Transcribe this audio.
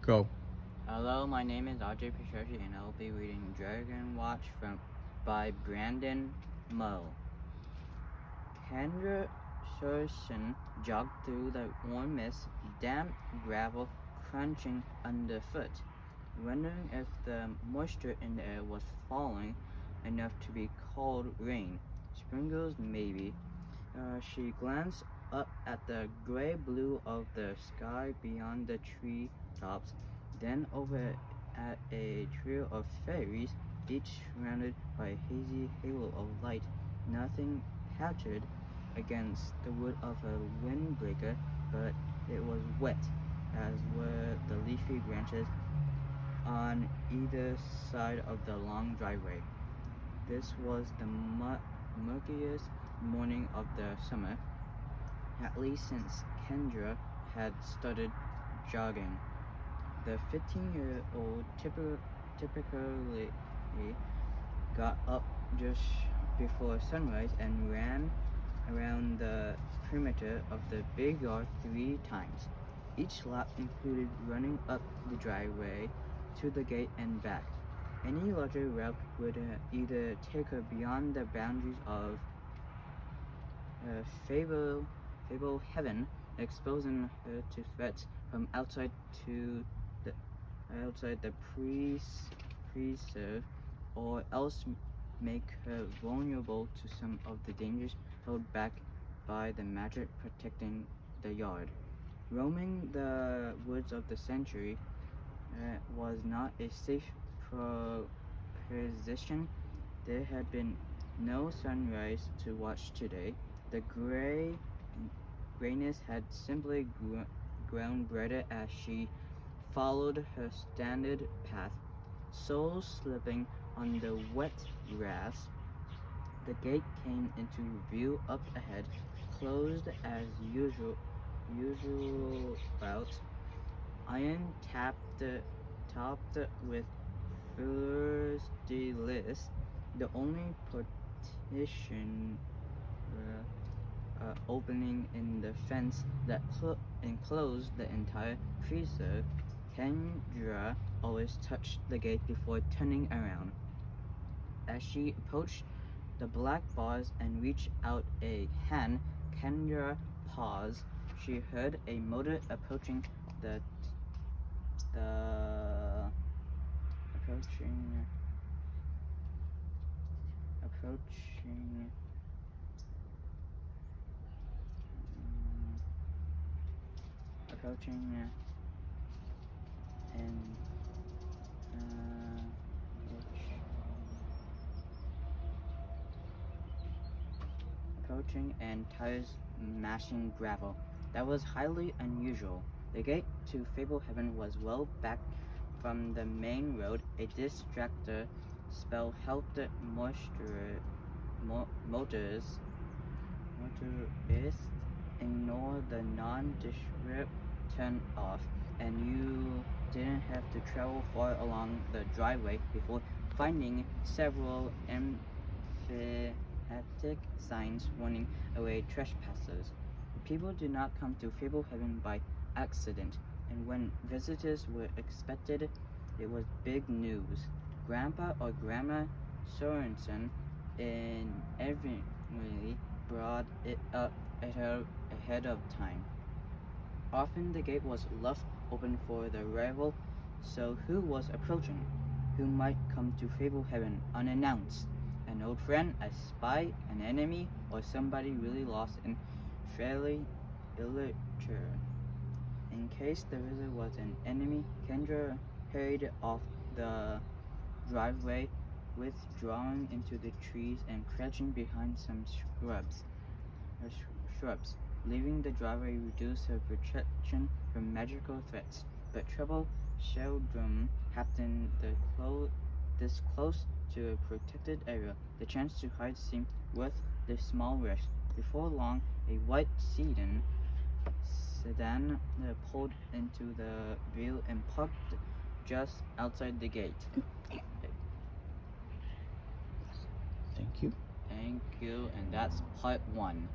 Go. Hello, my name is Ajay Pisharshi and I'll be reading Dragon Watch by Brandon Moe. Kendra Sorsen jogged through the warm mist, damp gravel crunching underfoot, wondering if the moisture in the air was falling enough to be called rain. Sprinkles, maybe. She glanced up at the gray blue of the sky beyond the tree tops, then over at a trio of fairies, each surrounded by a hazy halo of light. Nothing pattered against the wood of a windbreaker, but it was wet, as were the leafy branches on either side of the long driveway. This was the murkiest morning of the summer, at least since Kendra had started jogging. The 15-year-old typically got up just before sunrise and ran around the perimeter of the big yard 3 times. Each lap included running up the driveway to the gate and back. Any larger route would either take her beyond the boundaries of Fable Heaven, exposing her to threats from outside the preserve, or else make her vulnerable to some of the dangers held back by the magic protecting the yard. Roaming the woods of the century was not a safe proposition. There had been no sunrise to watch today. The grayness had simply grown brighter as she followed her standard path, soles slipping on the wet grass. The gate came into view up ahead, closed as usual about iron topped with fleurs de lis. The only partition opening in the fence that enclosed the entire preserve. Kendra always touched the gate before turning around. As she approached the black bars and reached out a hand, Kendra paused. She heard a motor approaching approaching and tires mashing gravel. That was highly unusual. The gate to Fable Heaven was well back from the main road. A distractor spell helped motorists ignore the nondescript turn off, and you didn't have to travel far along the driveway before finding several emphatic signs warning away trespassers. People do not come to Fable Heaven by accident, and when visitors were expected, it was big news. Grandpa or Grandma Sorensen invariably brought it up ahead of time. Often the gate was left open for the arrival, so who was approaching? Who might come to Fable Heaven unannounced? An old friend, a spy, an enemy, or somebody really lost in fairy literature? In case the visitor was an enemy, Kendra hurried off the driveway, withdrawing into the trees and crouching behind some shrubs. Leaving the driveway reduced her protection from magical threats, but trouble seldom happened this close to a protected area. The chance to hide seemed worth the small risk. Before long, a white sedan pulled into the view and parked just outside the gate. Thank you. Thank you, and that's part 1.